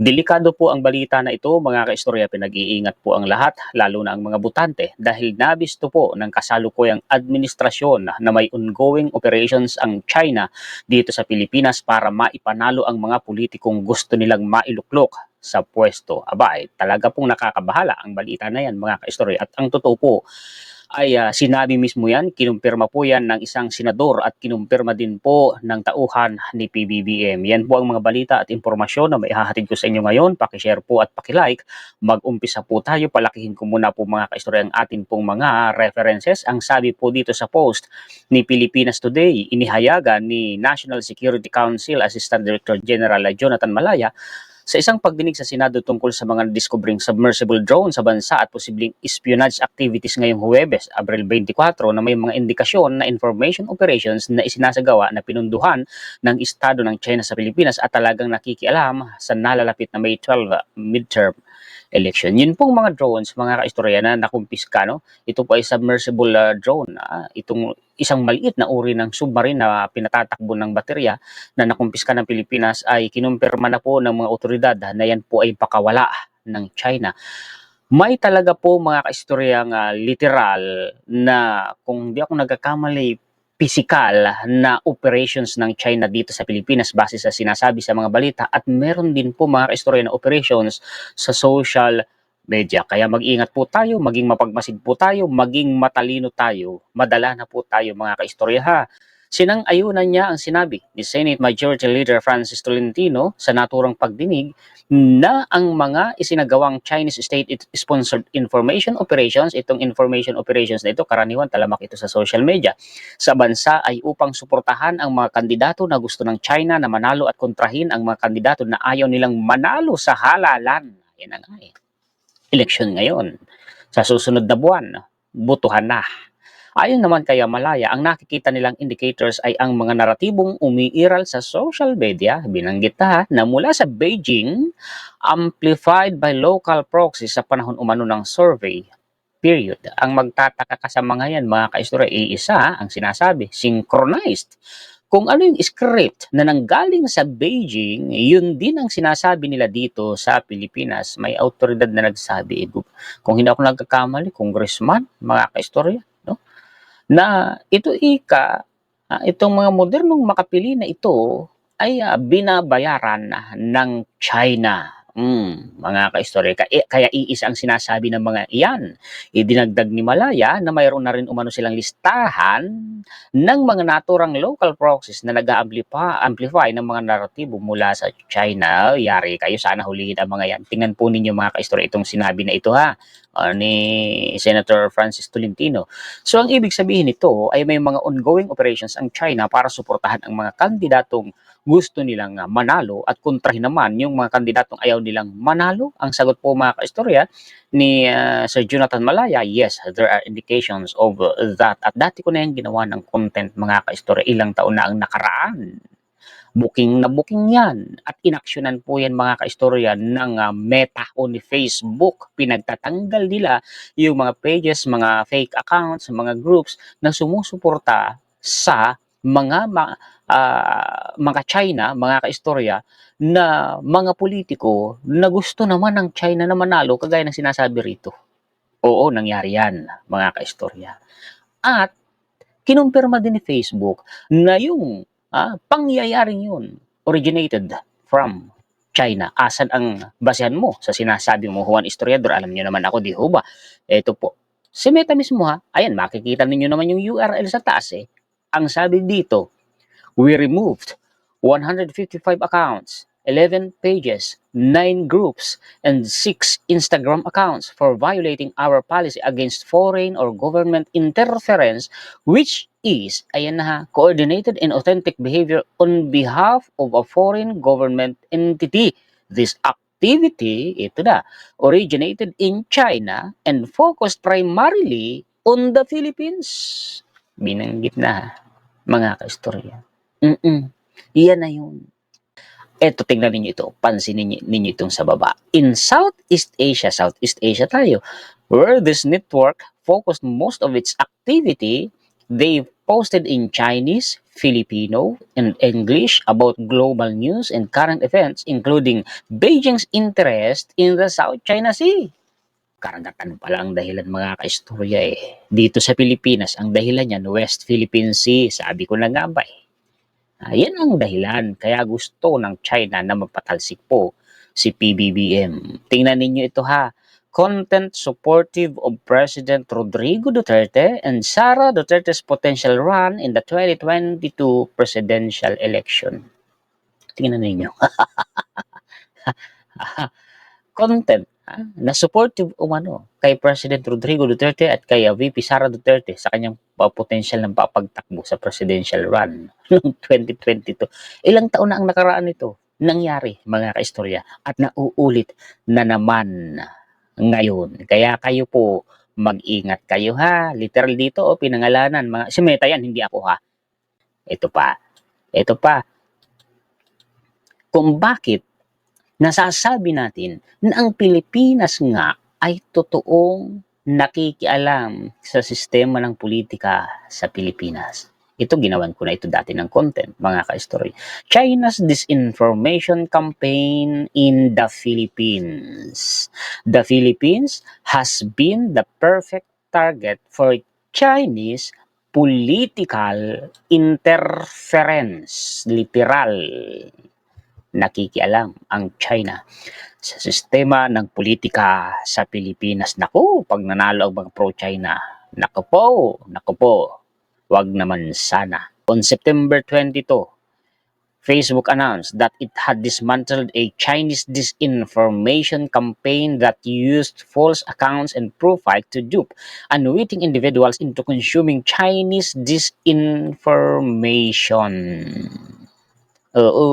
Delikado po ang balita na ito, mga kaistorya. Pinag-iingat po ang lahat, lalo na ang mga butante, dahil nabisto po ng kasalukuyang administrasyon na may ongoing operations ang China dito sa Pilipinas para maipanalo ang mga politikong gusto nilang mailuklok sa pwesto. Aba, talaga pong nakakabahala ang balita na yan, mga kaistorya. At ang totoo po, ay sinabi mismo yan, kinumpirma po yan ng isang senador at kinumpirma din po ng tauhan ni PBBM. Yan po ang mga balita at impormasyon na maihahatid ko sa inyo ngayon. Pakishare po at pakilike. Mag-umpisa po tayo. Palakihin ko muna po, mga kaistorya, ang atin pong mga references. Ang sabi po dito sa post ni Pilipinas Today, inihayagan ni National Security Council Assistant Director General Jonathan Malaya sa isang pagdinig sa Senado tungkol sa mga diskubring submersible drone sa bansa at posibleng espionage activities ngayong Huwebes, Abril 24, na may mga indikasyon na information operations na isinasagawa na pinunduhan ng Estado ng China sa Pilipinas at talagang nakikialam sa nalalapit na May 12 midterm election. Yun pong mga drones, mga kaistorya, na nakumpiska, no? Ito po ay submersible drone. Itong isang maliit na uri ng submarine na pinatatakbo ng baterya na nakumpiska ng Pilipinas ay kinumpirma na po ng mga otoridad na yan po ay pakawala ng China. May talaga po, mga kaistoryang literal na, kung di ako nagkakamali, physical na operations ng China dito sa Pilipinas base sa sinasabi sa mga balita, at meron din po, mga kaistorya, na operations sa social media. Kaya mag-ingat po tayo, maging mapagmasid po tayo, maging matalino tayo. Madala na po tayo, mga kaistorya, ha. Sinang-ayunan niya ang sinabi ni Senate Majority Leader Francis Tolentino sa naturang pagdinig na ang mga isinagawang Chinese state-sponsored information operations, itong information operations na ito, karaniwan talamak ito sa social media, sa bansa ay upang suportahan ang mga kandidato na gusto ng China na manalo at kontrahin ang mga kandidato na ayaw nilang manalo sa halalan. Yan na nga eh. Eleksyon ngayon. Sa susunod na buwan, botohan na. Ayon naman kay Malaya, ang nakikita nilang indicators ay ang mga naratibong umiiral sa social media, binanggit na mula sa Beijing, amplified by local proxies sa panahon umano ng survey period. Ang magtataka ka sa mga yan, mga kaistorya, iisa ang sinasabi, synchronized. Kung ano yung script na nanggaling sa Beijing, yun din ang sinasabi nila dito sa Pilipinas. May autoridad na nagsabi, kung hindi ako nagkakamali, congressman, mga kaistorya, no? Na ito itong mga modernong makapili na ito ay binabayaran ng China. Mga kaistorya, kaya iisa ang sinasabi ng mga iyan. Idinagdag ni Malaya na mayroon na rin umano silang listahan ng mga naturang local proxies na nag-amplify ng mga naratibo mula sa China. Yari kayo, sana hulihin ang mga yan. Tingnan po ninyo, mga kaistorya, itong sinabi na ito, ha, ni Senator Francis Tolentino. So ang ibig sabihin nito ay may mga ongoing operations ang China para suportahan ang mga kandidatong gusto nilang manalo at kontrahin naman yung mga kandidatong ayaw nilang manalo. Ang sagot po, mga kaistorya, ni Sir Jonathan Malaya, yes, there are indications of that. At dati ko na yung ginawa ng content, mga kaistorya, ilang taon na ang nakaraan. Booking na booking yan. At inaksyonan po yan, mga kaistorya, ng Meta o ni Facebook. Pinagtatanggal nila yung mga pages, mga fake accounts, mga groups na sumusuporta sa mga China, mga kaistorya, na mga politiko na gusto naman ng China na manalo, kagaya ng sinasabi rito. Oo, nangyari yan, mga kaistorya. At kinumpirma din ni Facebook na yung pangyayaring yun originated from China. Asan ang basehan mo sa sinasabi mo, Juan Historiador? Alam niyo naman ako, di ho ba? Ito po. Si Meta mismo, ha. Ayan, makikita ninyo naman yung URL sa taas eh. Ang sabi dito, we removed 155 accounts, 11 pages, 9 groups, and 6 Instagram accounts for violating our policy against foreign or government interference, which is, ayan na ha, coordinated and authentic behavior on behalf of a foreign government entity. This activity, ito na, originated in China and focused primarily on the Philippines. Binanggit na, mga kaistorya. Iyan na yun. Eto, tingnan ninyo ito. Pansinin ninyo itong sa baba. In Southeast Asia tayo, where this network focused most of its activity, they posted in Chinese, Filipino and English about global news and current events, including Beijing's interest in the South China Sea. Karagatan pala ang dahilan mga kaistorya eh. Dito sa Pilipinas, ang dahilan niyan, West Philippine Sea. Sabi ko na nga ba eh. Yan ang dahilan. Kaya gusto ng China na mapatalsik po si PBBM. Tingnan ninyo ito ha. Content supportive of President Rodrigo Duterte and Sara Duterte's potential run in the 2022 presidential election. Tingnan ninyo. Content na supportive umano kay President Rodrigo Duterte at kay VP Sara Duterte sa kanyang potential ng papagtakbo sa presidential run noong 2022. Ilang taon na ang nakaraan nito nangyari mga kaistorya at nauulit na naman ngayon. Kaya kayo po mag-ingat kayo ha. Literal dito pinangalanan mga si Meta yan, hindi ako ha. Ito pa. Kung bakit nasasabi natin na ang Pilipinas nga ay totoong nakikialam sa sistema ng politika sa Pilipinas. Ito, ginawan ko na ito dati ng content, mga ka-story. China's disinformation campaign in the Philippines. The Philippines has been the perfect target for Chinese political interference. Literal. Nakikialam ang China sa sistema ng politika sa Pilipinas. Naku, pag nanalo ang mga pro-China, naku po, wag naman sana. On September 22, Facebook announced that it had dismantled a Chinese disinformation campaign that used false accounts and profiles to dupe unwitting individuals into consuming Chinese disinformation. Oo.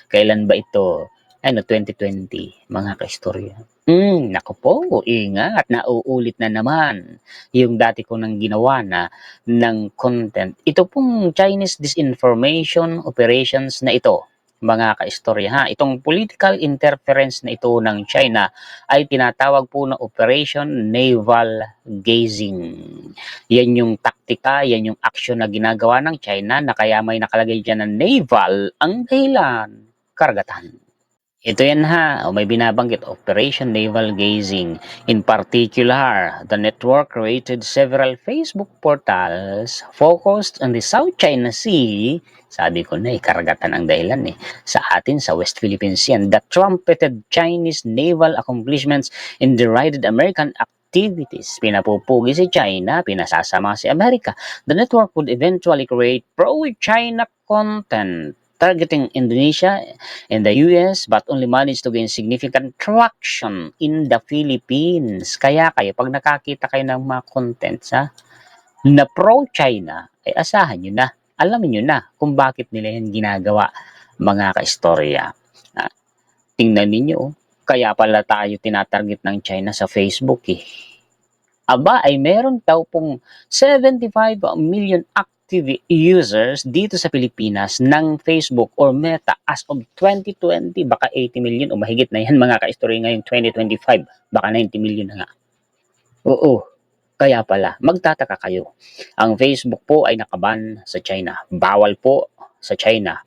Kailan ba ito? 2020, mga kaistorya. Naku po, ingat, nauulit na naman yung dati ko nang ginawa na ng content. Ito pong Chinese disinformation operations na ito, mga kaistorya ha. Itong political interference na ito ng China ay tinatawag po na Operation Naval Gazing. Yan yung taktika, yan yung action na ginagawa ng China na kaya may nakalagay dyan na naval ang dahilan, karagatan. Ito yan ha, may binabanggit, Operation Naval Gazing. In particular, the network created several Facebook portals focused on the South China Sea. Sabi ko na karagatan ang dahilan sa atin sa West Philippine Sea that trumpeted Chinese naval accomplishments and derided American activities. Pinapupugi si China, pinasasama si Amerika. The network would eventually create pro-China content targeting Indonesia and the US but only managed to gain significant traction in the Philippines. Kaya kayo, pag nakakita kayo ng mga contents na pro-China, ay asahan nyo na. Alamin nyo na kung bakit nila yan ginagawa, mga kaistorya. Tingnan ninyo, kaya pala tayo tinatarget ng China sa Facebook Aba, ay meron daw pong 75 million active users dito sa Pilipinas ng Facebook or Meta as of 2020. Baka 80 million o mahigit na yan mga ka-story ngayong 2025. Baka 90 million na nga. Oo, kaya pala, magtataka kayo. Ang Facebook po ay nakaban sa China. Bawal po sa China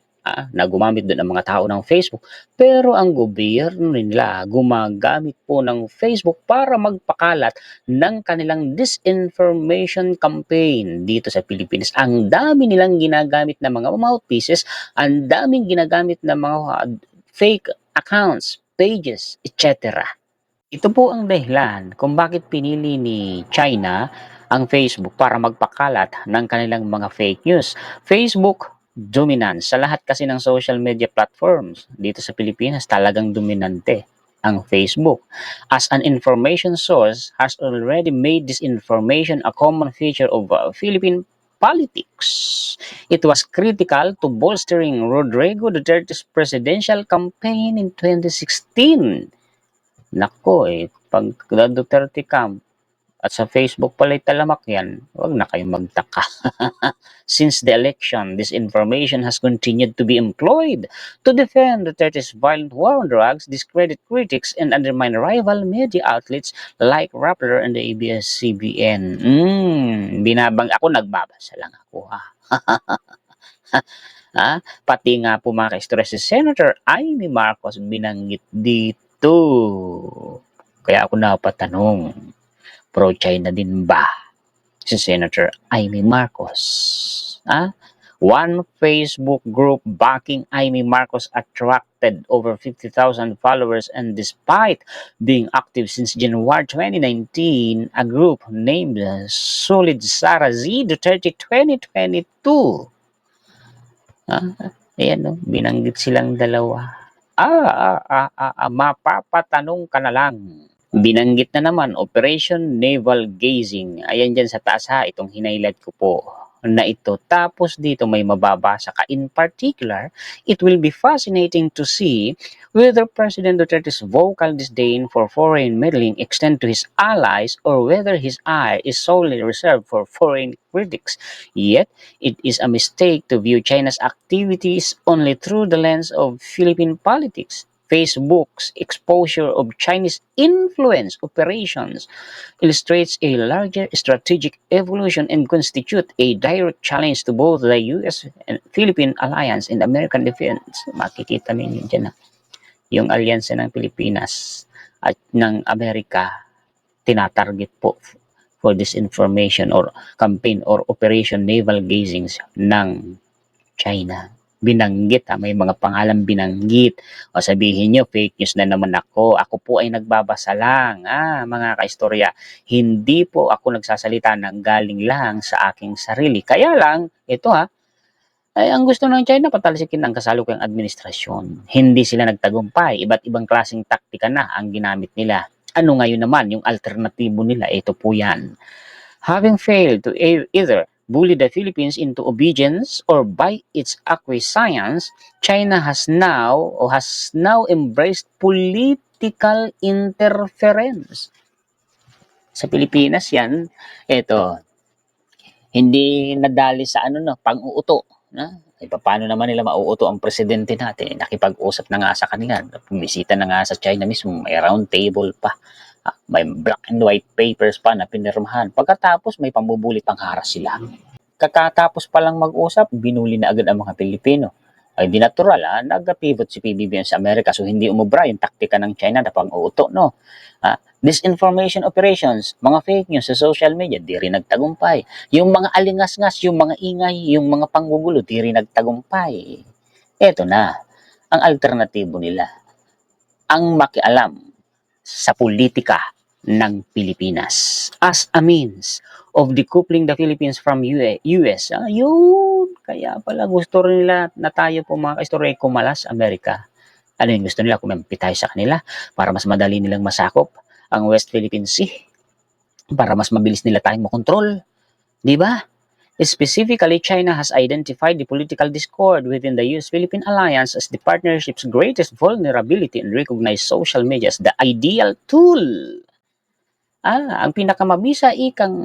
na gumamit doon ang mga tao ng Facebook. Pero ang gobyerno nila gumagamit po ng Facebook para magpakalat ng kanilang disinformation campaign dito sa Pilipinas. Ang dami nilang ginagamit na mga mouthpieces, ang daming ginagamit na mga fake accounts, pages, etc. Ito po ang dahilan kung bakit pinili ni China ang Facebook para magpakalat ng kanilang mga fake news. Facebook dominance sa lahat kasi ng social media platforms dito sa Pilipinas, talagang dominante ang Facebook. As an information source, has already made this information a common feature of Philippine politics. It was critical to bolstering Rodrigo Duterte's presidential campaign in 2016. Nako pag Duterte camp at sa Facebook pala'y talamak yan, huwag na kayong magtaka. Since the election, this information has continued to be employed to defend Duterte's violent war on drugs, discredit critics, and undermine rival media outlets like Rappler and the ABS-CBN. Binabang ako, nagbabasa lang ako Pati nga po mga ka-istorya si Senator Amy Marcos binanggit dito. Kaya ako napatanong, pro-China din ba si Senator Amy Marcos? One Facebook group backing Amy Marcos attracted over 50,000 followers, and despite being active since January 2019, a group named Solid Sara Z Duterte 2022. Ayan, no? Binanggit silang dalawa. Mapapatanong ka na lang. Binanggit na naman, Operation Naval Gazing. Ayan dyan sa taas ha, itong hinailat ko po na ito. Tapos dito may mababasa ka. In particular, it will be fascinating to see whether President Duterte's vocal disdain for foreign meddling extend to his allies or whether his eye is solely reserved for foreign critics. Yet, it is a mistake to view China's activities only through the lens of Philippine politics. Facebook's exposure of Chinese influence operations illustrates a larger strategic evolution and constitute a direct challenge to both the U.S. and Philippine alliance and American defense. Makikita ninyo dyan yung alyansa ng Pilipinas at ng Amerika tinatarget po for disinformation or campaign or operation naval gazing ng China. Binanggit may mga pangalan binanggit. O sabihin nyo, fake news na naman ako. Ako po ay nagbabasa lang, mga kaistorya. Hindi po ako nagsasalita ng galing lang sa aking sarili. Kaya lang, ito ay ang gusto ng China, patalsikin ang kasalukuyang administrasyon. Hindi sila nagtagumpay. Iba't ibang klaseng taktika na ang ginamit nila. Ano ngayon naman, yung alternatibo nila, ito po yan. Having failed to either bully the Philippines into obedience or by its acquiescence, China has now embraced political interference. Sa Pilipinas yan, ito, hindi nadali sa pang-uuto. Paano naman nila mauuto ang presidente natin? Nakipag-usap na nga sa kanila, bumisita na nga sa China mismo, may round table pa. May black and white papers pa na pinirmahan. Pagkatapos, may pambubuli pang haras sila. Kakatapos pa lang mag-usap, binuli na agad ang mga Pilipino. Ay di natural, nag-pivot si PBBM sa Amerika. So hindi umubra yung taktika ng China na pang-uuto, no? Disinformation operations, mga fake news sa social media, di rin nagtagumpay. Yung mga alingas-ngas, yung mga ingay, yung mga panggugulo, di rin nagtagumpay. Eto na, ang alternatibo nila. Ang makialam sa politika ng Pilipinas as a means of decoupling the Philippines from US. Yun, kaya pala gusto rin nila na tayo po mga kaistorya kumalas Amerika. Ano yung gusto nila? Kumampi tayo sa kanila para mas madali nilang masakop ang West Philippine Sea, para mas mabilis nila tayong makontrol. Diba? Specifically, China has identified the political discord within the US-Philippine alliance as the partnership's greatest vulnerability and recognized social media as the ideal tool. Ang pinakamabisa ikang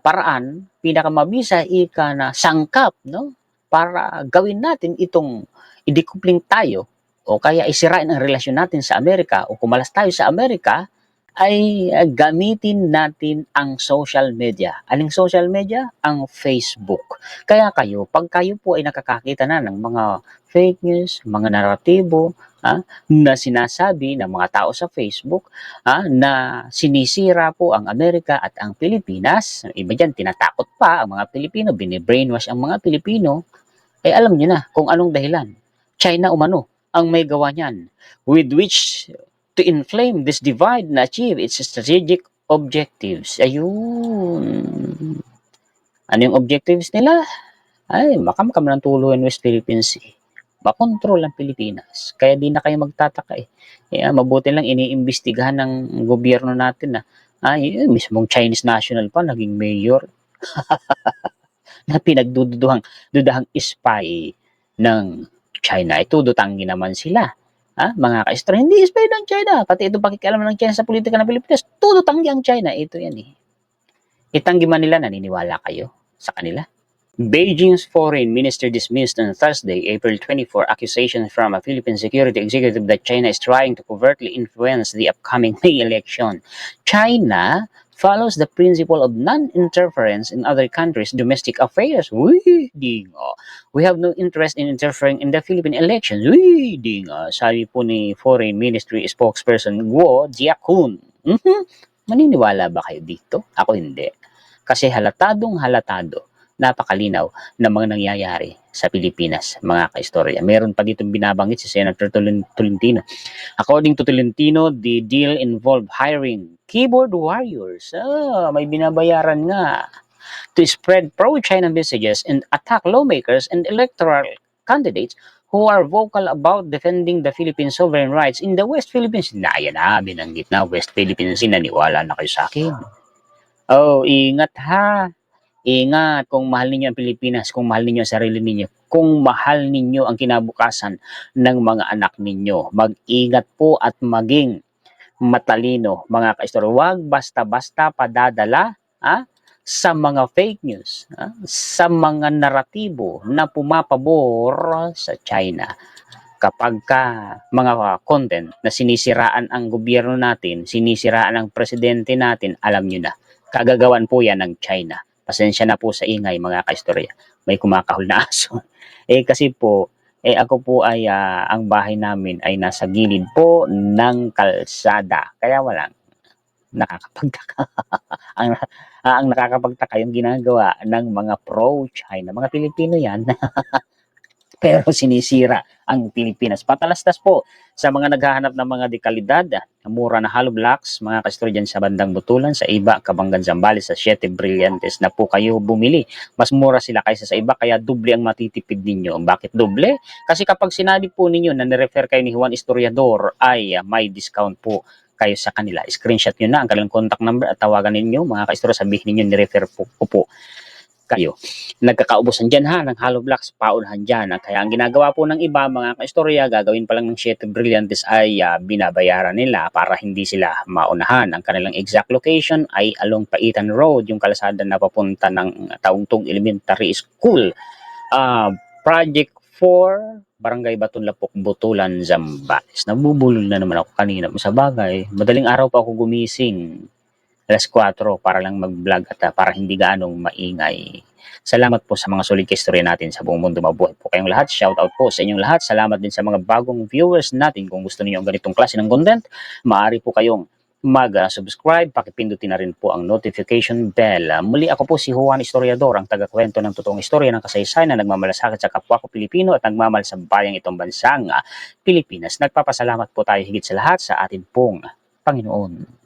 paraan, pinakamabisa ika na sangkap, no? Para gawin natin itong i-decoupling tayo o kaya isirain ang relasyon natin sa Amerika o kumalas tayo sa Amerika, ay gamitin natin ang social media. Aling social media? Ang Facebook. Kaya pag kayo po ay nakakakita na ng mga fake news, mga naratibo, na sinasabi ng mga tao sa Facebook, na sinisira po ang Amerika at ang Pilipinas, iba dyan, tinatakot pa ang mga Pilipino, binibrainwash ang mga Pilipino, alam nyo na kung anong dahilan. China umano ang may gawa niyan, with which to inflame this divide and achieve its strategic objectives. Ayun. Ano yung objectives nila? Ay, makamkam ng tuluyan West Philippine Sea. Makontrol ang Pilipinas. Kaya di na kayo magtataka mabuti lang iniimbestigahan ng gobyerno natin na mismong Chinese national pa naging mayor na pinagdududahang spy ng China. Ito dutanggi naman sila. Mga ka-istorya, hindi spy ng China. Pati ito pakikialam ng China sa politika ng Pilipinas. Todo tanggi ang China. Ito yan Itanggi man nila, naniniwala kayo sa kanila. Beijing's foreign minister dismissed on Thursday, April 24, accusations from a Philippine security executive that China is trying to covertly influence the upcoming May election. China follows the principle of non-interference in other countries' domestic affairs. Uy, di nga. We have no interest in interfering in the Philippine elections. Uy, di nga. Sabi po ni Foreign Ministry spokesperson Guo Jiakun. Maniniwala ba kayo dito? Ako hindi. Kasi halatadong halatado, napakalinaw ng mga nangyayari sa Pilipinas, mga kaistorya. Meron pa ditong binabanggit si Senator Tolentino. According to Tolentino, the deal involved hiring keyboard warriors. May binabayaran nga to spread pro-China messages and attack lawmakers and electoral candidates who are vocal about defending the Philippine sovereign rights in the West Philippines. Yan na, binanggit na West Philippines. Naniwala na kayo sa akin. Oh, ingat ha. Ingat kung mahal ninyo ang Pilipinas, kung mahal ninyo ang sarili ninyo, kung mahal ninyo ang kinabukasan ng mga anak ninyo. Mag-ingat po at maging matalino, mga kaistorya. Huwag basta-basta padadala sa mga fake news, sa mga naratibo na pumapabor sa China. Kapag mga content na sinisiraan ang gobyerno natin, sinisiraan ang presidente natin, alam nyo na, kagagawan po yan ng China. Pasensya na po sa ingay, mga kaistorya. May kumakahol na aso. Kasi po, ako po ay, ang bahay namin ay nasa gilid po ng kalsada. Kaya walang nakakapagtaka. ang nakakapagtaka yung ginagawa ng mga pro-China. Mga Pilipino yan. Pero sinisira ang Pilipinas. Patalastas po sa mga naghahanap ng mga dekalidad, mura na hollow blocks, mga kastorya dyan sa bandang Butulan, sa iba, Kabanggan, Zambales, sa Siete Brillantes na po kayo bumili. Mas mura sila kaysa sa iba, kaya doble ang matitipid ninyo. Bakit doble? Kasi kapag sinabi po ninyo na nirefer kayo ni Juan Historiador, ay may discount po kayo sa kanila. Screenshot nyo na ang kanilang contact number at tawagan ninyo, mga kaistorya, sabihin ninyo nirefer po kayo. Nagkakaubusan dyan ng hollow blocks, paunahan dyan. Kaya ang ginagawa po ng iba, mga kaistorya, gagawin pa lang ng Siete Brillantes ay binabayaran nila para hindi sila maunahan. Ang kanilang exact location ay along Paitan Road, yung kalsada na papunta ng Taungtong Elementary School. Project 4, Barangay Batunlapok, Butulan, Zambales. Nabubulol na naman ako kanina. Sa bagay, madaling araw pa ako gumising. Alas 4 para lang mag-vlog at para hindi gaanong maingay. Salamat po sa mga solid istorya natin sa buong mundo. Mabuhay po kayong lahat. Shout out po sa inyong lahat. Salamat din sa mga bagong viewers natin. Kung gusto niyo ang ganitong klase ng content, maaari po kayong mag-subscribe. Pakipindutin na rin po ang notification bell. Muli ako po si Juan Historiador, ang tagakwento ng totoong istorya ng kasaysayan na nagmamalasakit sa kapwa ko Pilipino at nagmamahal sa bayang itong bansang Pilipinas. Nagpapasalamat po tayo higit sa lahat sa atin pong Panginoon.